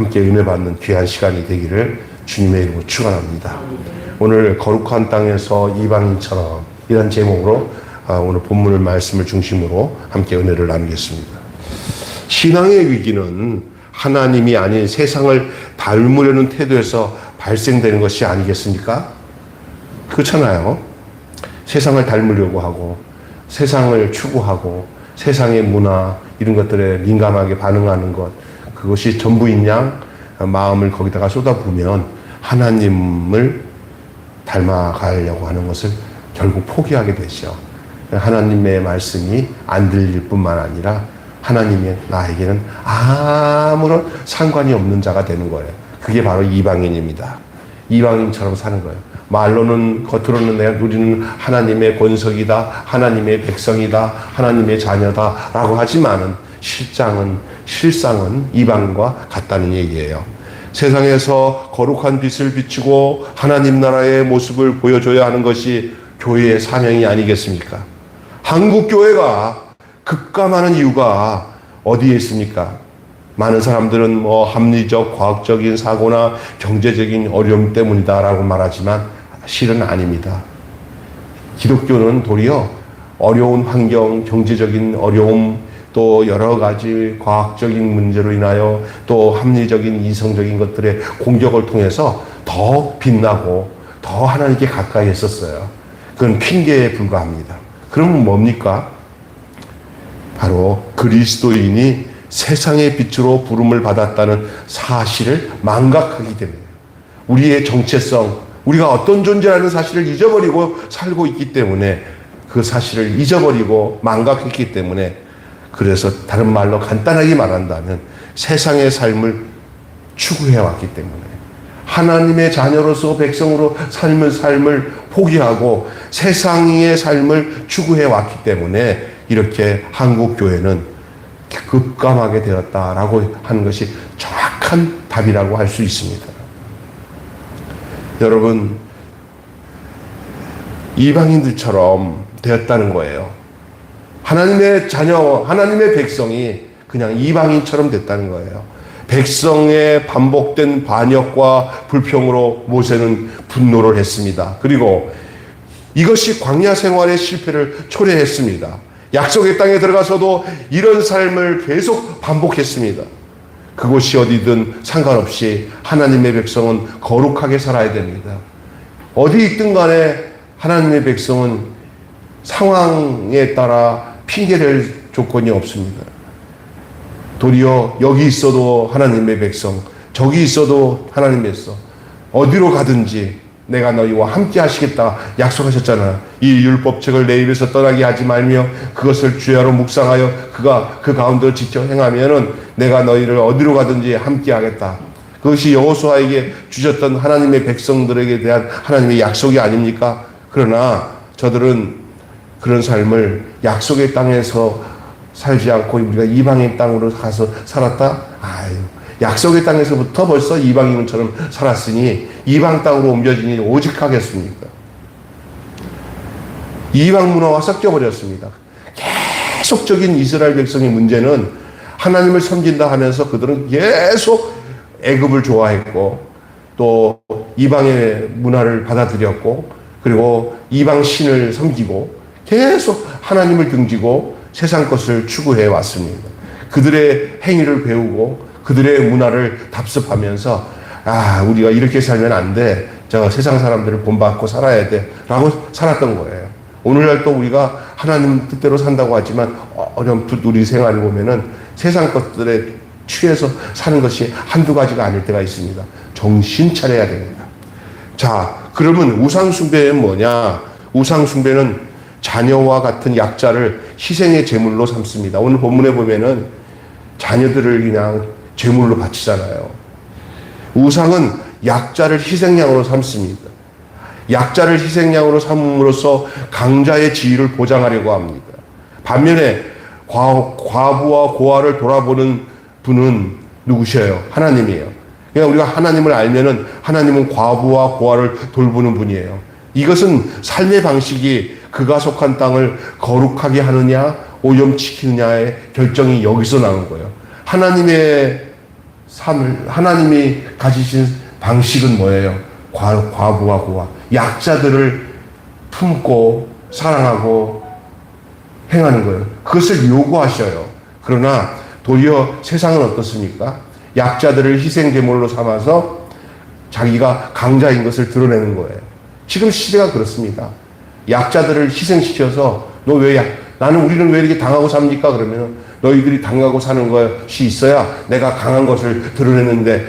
함께 은혜 받는 귀한 시간이 되기를 주님의 이름으로 축원합니다. 오늘 거룩한 땅에서 이방인처럼 이런 제목으로 오늘 본문을 말씀을 중심으로 함께 은혜를 나누겠습니다. 신앙의 위기는 하나님이 아닌 세상을 닮으려는 태도에서 발생되는 것이 아니겠습니까? 그렇잖아요. 세상을 닮으려고 하고 세상을 추구하고 세상의 문화 이런 것들에 민감하게 반응하는 것, 그것이 전부인 양 마음을 거기다가 쏟아부으면 하나님을 닮아가려고 하는 것을 결국 포기하게 되죠. 하나님의 말씀이 안 들릴 뿐만 아니라 하나님의 나에게는 아무런 상관이 없는 자가 되는 거예요. 그게 바로 이방인입니다. 이방인처럼 사는 거예요. 말로는, 겉으로는 내가 누리는 하나님의 권속이다, 하나님의 백성이다, 하나님의 자녀다 라고 하지만은 실상은 이방인과 같다는 얘기예요. 세상에서 거룩한 빛을 비추고 하나님 나라의 모습을 보여줘야 하는 것이 교회의 사명이 아니겠습니까? 한국 교회가 급감하는 이유가 어디에 있습니까? 많은 사람들은 합리적, 과학적인 사고나 경제적인 어려움 때문이다라고 말하지만 실은 아닙니다. 기독교는 도리어 어려운 환경, 경제적인 어려움, 또 여러 가지 과학적인 문제로 인하여 또 합리적인 이성적인 것들의 공격을 통해서 더 빛나고 더 하나님께 가까이 했었어요. 그건 핑계에 불과합니다. 그러면 뭡니까? 바로 그리스도인이 세상의 빛으로 부름을 받았다는 사실을 망각하기 때문에 우리의 정체성, 우리가 어떤 존재라는 사실을 잊어버리고 살고 있기 때문에 그 사실을 잊어버리고 망각했기 때문에, 그래서 다른 말로 간단하게 말한다면 세상의 삶을 추구해왔기 때문에 하나님의 자녀로서 백성으로 삶을 포기하고 세상의 삶을 추구해왔기 때문에 이렇게 한국교회는 급감하게 되었다라고 하는 것이 정확한 답이라고 할 수 있습니다. 여러분, 이방인들처럼 되었다는 거예요. 하나님의 자녀, 하나님의 백성이 그냥 이방인처럼 됐다는 거예요. 백성의 반복된 반역과 불평으로 모세는 분노를 했습니다. 그리고 이것이 광야 생활의 실패를 초래했습니다. 약속의 땅에 들어가서도 이런 삶을 계속 반복했습니다. 그곳이 어디든 상관없이 하나님의 백성은 거룩하게 살아야 됩니다. 어디 있든 간에 하나님의 백성은 상황에 따라 핑계댈 조건이 없습니다. 도리어 여기 있어도 하나님의 백성, 저기 있어도 하나님의 백성, 어디로 가든지 내가 너희와 함께 하시겠다 약속하셨잖아. 이 율법책을 내 입에서 떠나게 하지 말며 그것을 주야로 묵상하여 그가 그 가운데를 지켜 행하면은 내가 너희를 어디로 가든지 함께 하겠다. 그것이 여호수아에게 주셨던 하나님의 백성들에게 대한 하나님의 약속이 아닙니까? 그러나 저들은 그런 삶을 약속의 땅에서 살지 않고 우리가 이방인 땅으로 가서 살았다? 아유, 약속의 땅에서부터 벌써 이방인처럼 살았으니 이방 땅으로 옮겨지니 오직 하겠습니까? 이방 문화와 섞여버렸습니다. 계속적인 이스라엘 백성의 문제는 하나님을 섬긴다 하면서 그들은 계속 애굽을 좋아했고 또 이방의 문화를 받아들였고 그리고 이방 신을 섬기고 계속 하나님을 등지고 세상 것을 추구해 왔습니다. 그들의 행위를 배우고 그들의 문화를 답습하면서 우리가 이렇게 살면 안 돼. 저 세상 사람들을 본받고 살아야 돼. 라고 살았던 거예요. 오늘날 또 우리가 하나님 뜻대로 산다고 하지만 어렴풋 우리 생활을 보면은 세상 것들에 취해서 사는 것이 한두 가지가 아닐 때가 있습니다. 정신 차려야 됩니다. 자, 그러면 우상숭배는 뭐냐? 우상숭배는 자녀와 같은 약자를 희생의 제물로 삼습니다. 오늘 본문에 보면은 자녀들을 그냥 제물로 바치잖아요. 우상은 약자를 희생양으로 삼습니다. 약자를 희생양으로 삼음으로써 강자의 지위를 보장하려고 합니다. 반면에 과부와 고아를 돌아보는 분은 누구셔요? 하나님이에요. 그러니까 우리가 하나님을 알면은 하나님은 과부와 고아를 돌보는 분이에요. 이것은 삶의 방식이 그가 속한 땅을 거룩하게 하느냐 오염시키느냐의 결정이 여기서 나온 거예요. 하나님의 삶을, 하나님이 가지신 방식은 뭐예요? 과부와 고아, 약자들을 품고 사랑하고 행하는 거예요. 그것을 요구하셔요. 그러나 도리어 세상은 어떻습니까? 약자들을 희생제물로 삼아서 자기가 강자인 것을 드러내는 거예요. 지금 시대가 그렇습니다. 약자들을 희생시켜서 우리는 왜 이렇게 당하고 삽니까? 그러면 너희들이 당하고 사는 것이 있어야 내가 강한 것을 드러내는데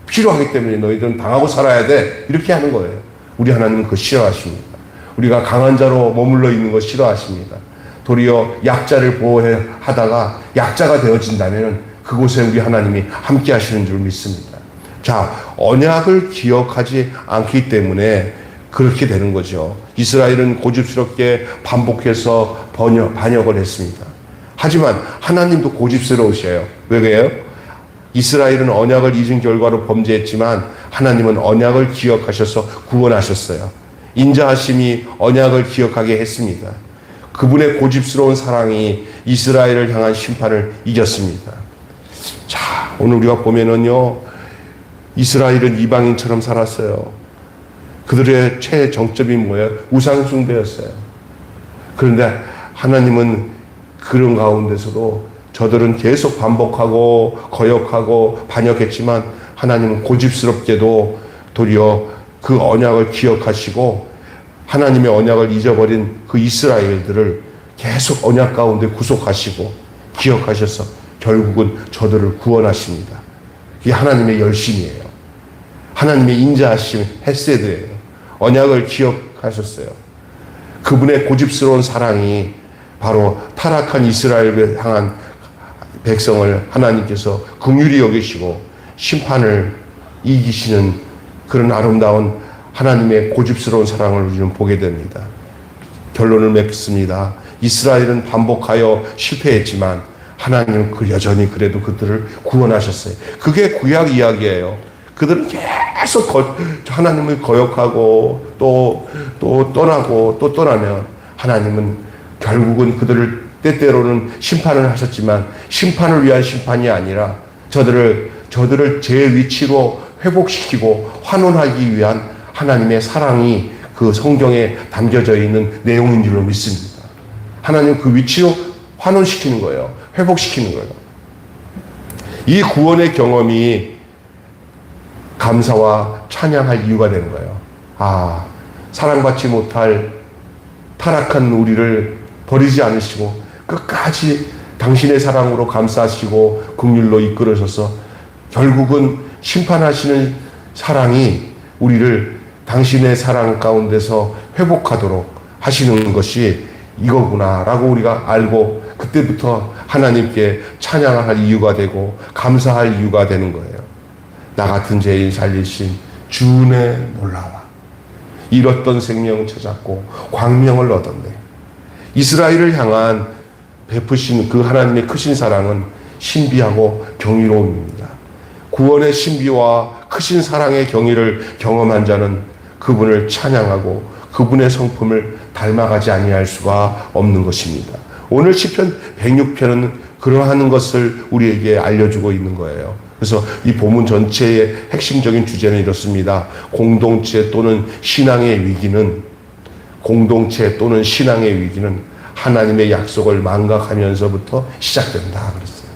필요하기 때문에 너희들은 당하고 살아야 돼. 이렇게 하는 거예요. 우리 하나님은 그거 싫어하십니다. 우리가 강한 자로 머물러 있는 거 싫어하십니다. 도리어 약자를 보호하다가 약자가 되어진다면 그곳에 우리 하나님이 함께 하시는 줄 믿습니다. 자, 언약을 기억하지 않기 때문에 그렇게 되는 거죠. 이스라엘은 고집스럽게 반복해서 반역을 했습니다. 하지만 하나님도 고집스러우셔요. 왜 그래요? 이스라엘은 언약을 잊은 결과로 범죄했지만 하나님은 언약을 기억하셔서 구원하셨어요. 인자하심이 언약을 기억하게 했습니다. 그분의 고집스러운 사랑이 이스라엘을 향한 심판을 이겼습니다. 자, 오늘 우리가 보면은요, 이스라엘은 이방인처럼 살았어요. 그들의 최정점이 뭐예요? 우상숭배였어요. 그런데 하나님은 그런 가운데서도 저들은 계속 반복하고 거역하고 반역했지만 하나님은 고집스럽게도 도리어 그 언약을 기억하시고 하나님의 언약을 잊어버린 그 이스라엘들을 계속 언약 가운데 구속하시고 기억하셔서 결국은 저들을 구원하십니다. 이게 하나님의 열심이에요. 하나님의 인자하심, 헤세드예요. 언약을 기억하셨어요. 그분의 고집스러운 사랑이 바로 타락한 이스라엘을 향한 백성을 하나님께서 긍휼히 여기시고 심판을 이기시는 그런 아름다운 하나님의 고집스러운 사랑을 우리는 보게 됩니다. 결론을 맺습니다. 이스라엘은 반복하여 실패했지만 하나님은 여전히 그래도 그들을 구원하셨어요. 그게 구약 이야기예요. 그들은 계속 하나님을 거역하고 또 떠나고 또 떠나면 하나님은 결국은 그들을 때때로는 심판을 하셨지만 심판을 위한 심판이 아니라 저들을 제 위치로 회복시키고 환원하기 위한 하나님의 사랑이 그 성경에 담겨져 있는 내용인 줄로 믿습니다. 하나님 그 위치로 환원시키는 거예요. 회복시키는 거예요. 이 구원의 경험이 감사와 찬양할 이유가 되는 거예요. 아, 사랑받지 못할 타락한 우리를 버리지 않으시고 끝까지 당신의 사랑으로 감싸시고 긍휼로 이끌으셔서 결국은 심판하시는 사랑이 우리를 당신의 사랑 가운데서 회복하도록 하시는 것이 이거구나라고 우리가 알고 그때부터 하나님께 찬양할 이유가 되고 감사할 이유가 되는 거예요. 나 같은 죄인 살리신 주의 놀라와 잃었던 생명 찾았고 광명을 얻었네. 이스라엘을 향한 베푸신 그 하나님의 크신 사랑은 신비하고 경이로움입니다. 구원의 신비와 크신 사랑의 경의를 경험한 자는 그분을 찬양하고 그분의 성품을 닮아가지 아니할 수가 없는 것입니다. 오늘 시편 106편은 그러한 것을 우리에게 알려주고 있는 거예요. 그래서 이 본문 전체의 핵심적인 주제는 이렇습니다. 공동체 또는 신앙의 위기는 하나님의 약속을 망각하면서부터 시작된다 그랬어요.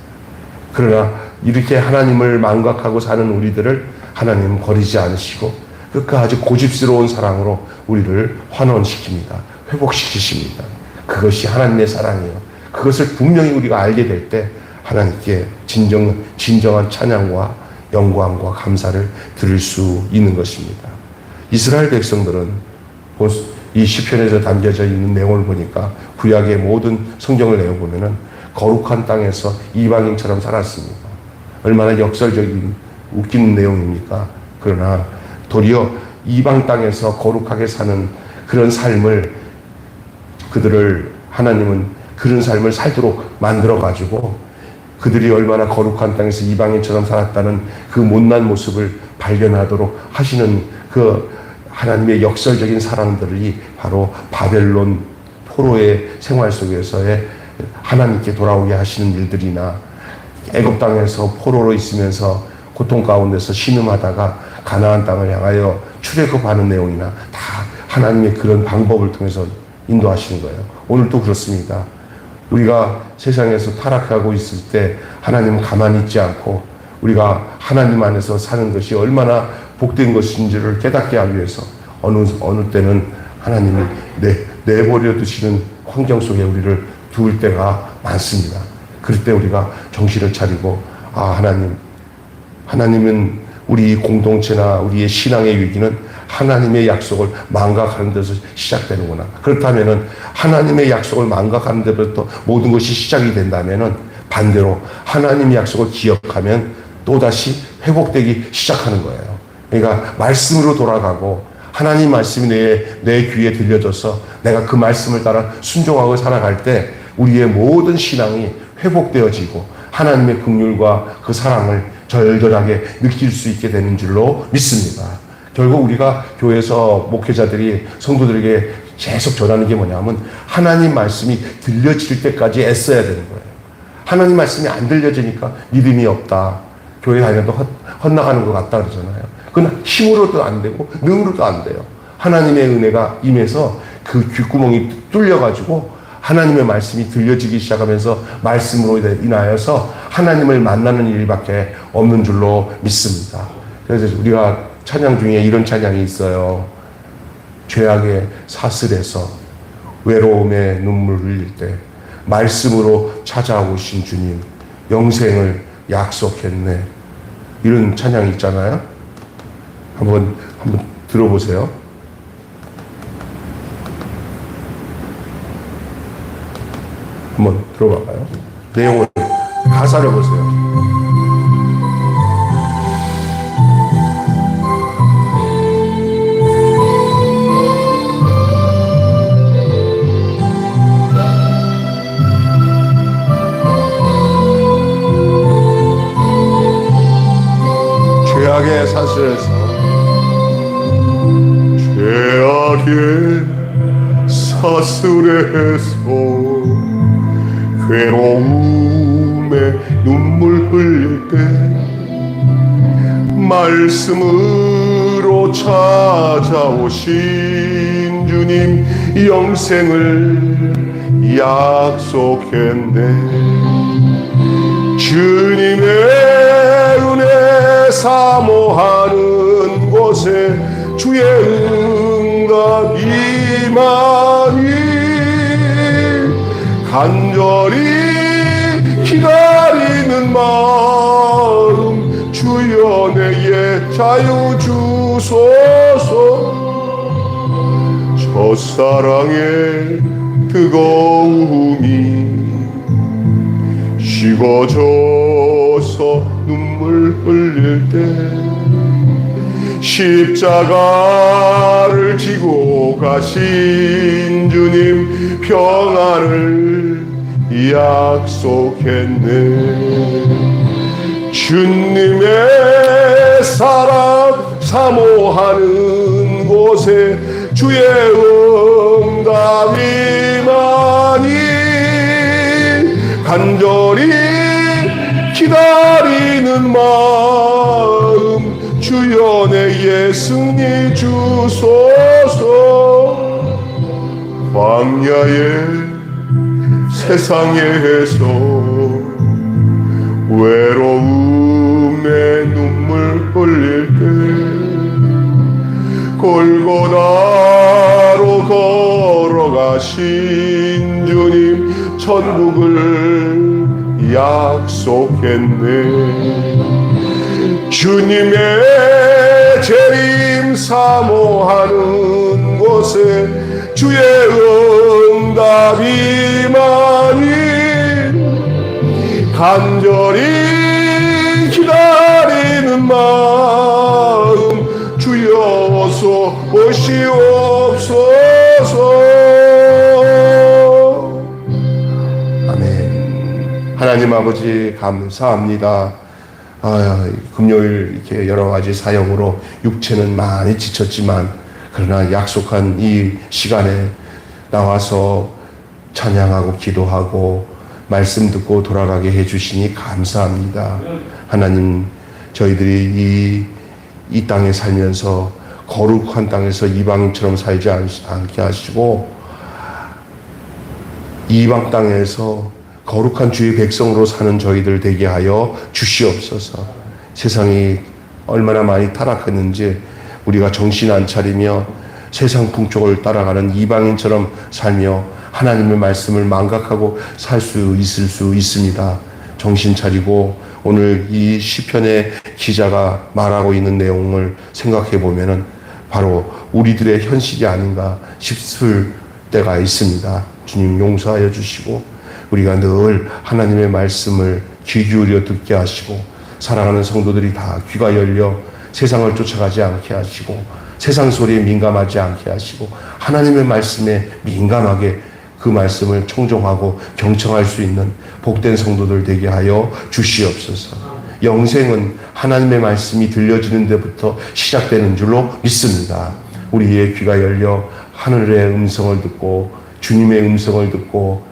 그러나 이렇게 하나님을 망각하고 사는 우리들을 하나님은 버리지 않으시고 끝까지 고집스러운 사랑으로 우리를 환원시킵니다. 회복시키십니다. 그것이 하나님의 사랑이에요. 그것을 분명히 우리가 알게 될 때 하나님께 진정한 찬양과 영광과 감사를 드릴 수 있는 것입니다. 이스라엘 백성들은 이 시편에서 담겨져 있는 내용을 보니까 구약의 모든 성경을 내어보면은 거룩한 땅에서 이방인처럼 살았습니다. 얼마나 역설적인 웃기는 내용입니까? 그러나 도리어 이방 땅에서 거룩하게 사는 그런 삶을 하나님은 그런 삶을 살도록 만들어가지고 그들이 얼마나 거룩한 땅에서 이방인처럼 살았다는 그 못난 모습을 발견하도록 하시는 그 하나님의 역설적인 사랑들이 바로 바벨론 포로의 생활 속에서의 하나님께 돌아오게 하시는 일들이나 애굽 땅에서 포로로 있으면서 고통 가운데서 신음하다가 가나안 땅을 향하여 출애굽하는 내용이나 다 하나님의 그런 방법을 통해서 인도하시는 거예요. 오늘도 그렇습니다. 우리가 세상에서 타락하고 있을 때 하나님은 가만히 있지 않고 우리가 하나님 안에서 사는 것이 얼마나 복된 것인지를 깨닫게 하기 위해서 어느 때는 하나님이 내버려 두시는 환경 속에 우리를 두을 때가 많습니다. 그럴 때 우리가 정신을 차리고 하나님은 우리 공동체나 우리의 신앙의 위기는 하나님의 약속을 망각하는 데서 시작되는구나. 그렇다면은 하나님의 약속을 망각하는 데부터 모든 것이 시작이 된다면은 반대로 하나님의 약속을 기억하면 또다시 회복되기 시작하는 거예요. 그러니까 말씀으로 돌아가고 하나님 말씀이 내 귀에 들려져서 내가 그 말씀을 따라 순종하고 살아갈 때 우리의 모든 신앙이 회복되어지고 하나님의 긍휼과 그 사랑을 절절하게 느낄 수 있게 되는 줄로 믿습니다. 결국 우리가 교회에서 목회자들이 성도들에게 계속 전하는 게 뭐냐면 하나님 말씀이 들려질 때까지 애써야 되는 거예요. 하나님 말씀이 안 들려지니까 믿음이 없다. 교회 다녀도 헛나가는 것 같다 그러잖아요. 그건 힘으로도 안 되고 능으로도 안 돼요. 하나님의 은혜가 임해서 그 귓구멍이 뚫려가지고 하나님의 말씀이 들려지기 시작하면서 말씀으로 인하여서 하나님을 만나는 일밖에 없는 줄로 믿습니다. 그래서 우리가 찬양 중에 이런 찬양이 있어요. 죄악의 사슬에서 외로움에 눈물 흘릴 때 말씀으로 찾아오신 주님 영생을 약속했네. 이런 찬양이 있잖아요. 한번 들어보세요. 한번 들어봐봐요. 내용을 가사를 보세요. 죄악의 사슬에서 괴로움에 눈물 흘릴 때 말씀으로 찾아오신 주님 영생을 약속했네. 주님의 은혜 사모하는 곳에 주의 응답이 많이 간절히 기다리는 마음 주여 내게 자유 주소서. 첫사랑의 뜨거움이 식어져서 눈물 흘릴 때 십자가를 지고 가신 주님 평안을 약속했네. 주님의 사랑 사모하는 곳에 주의 응답이 많이 간절히 기다리는 마음 주여 내게 승리 주소서. 광야의 세상에서 외로움에 눈물 흘릴 때 골고다로 걸어가신 주님 천국을 약속했네. 주님의 재림 사모하는 곳에 주의 응답이 많이 간절히 기다리는 마음 주여 어서 오시옵소서. 아멘. 하나님 아버지 감사합니다. 금요일 이렇게 여러 가지 사역으로 육체는 많이 지쳤지만 그러나 약속한 이 시간에 나와서 찬양하고 기도하고 말씀 듣고 돌아가게 해주시니 감사합니다. 하나님 저희들이 이 땅에 살면서 거룩한 땅에서 이방인처럼 살지 않게 하시고 이방 땅에서 거룩한 주의 백성으로 사는 저희들 되게 하여 주시옵소서. 세상이 얼마나 많이 타락했는지 우리가 정신 안 차리며 세상 풍속을 따라가는 이방인처럼 살며 하나님의 말씀을 망각하고 살 수 있을 수 있습니다. 정신 차리고 오늘 이 시편의 기자가 말하고 있는 내용을 생각해 보면은 바로 우리들의 현실이 아닌가 싶을 때가 있습니다. 주님 용서하여 주시고 우리가 늘 하나님의 말씀을 귀 기울여 듣게 하시고 사랑하는 성도들이 다 귀가 열려 세상을 쫓아가지 않게 하시고 세상 소리에 민감하지 않게 하시고 하나님의 말씀에 민감하게 그 말씀을 청종하고 경청할 수 있는 복된 성도들 되게 하여 주시옵소서. 영생은 하나님의 말씀이 들려지는 데부터 시작되는 줄로 믿습니다. 우리의 귀가 열려 하늘의 음성을 듣고 주님의 음성을 듣고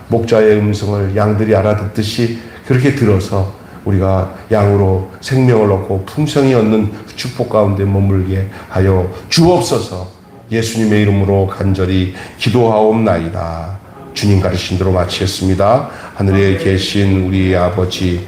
목자의 음성을 양들이 알아듣듯이 그렇게 들어서 우리가 양으로 생명을 얻고 풍성히 얻는 축복 가운데 머물게 하여 주옵소서. 예수님의 이름으로 간절히 기도하옵나이다. 주님 가르친 대로 마치겠습니다. 하늘에 계신 우리 아버지의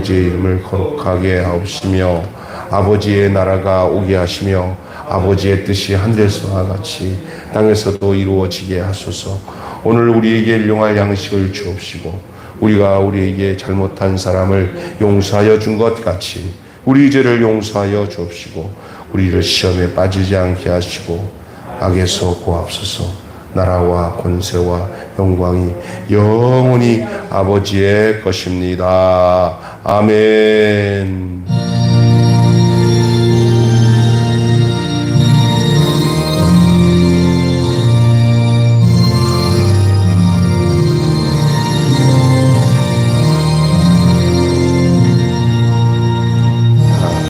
이름을 거룩하게 하옵시며 아버지의 나라가 오게 하시며 아버지의 뜻이 하늘에서와 같이 땅에서도 이루어지게 하소서. 오늘 우리에게 일용할 양식을 주옵시고 우리가 우리에게 잘못한 사람을 용서하여 준 것 같이 우리 죄를 용서하여 주옵시고 우리를 시험에 빠지지 않게 하시고 악에서 구하옵소서. 나라와 권세와 영광이 영원히 아버지의 것입니다. 아멘.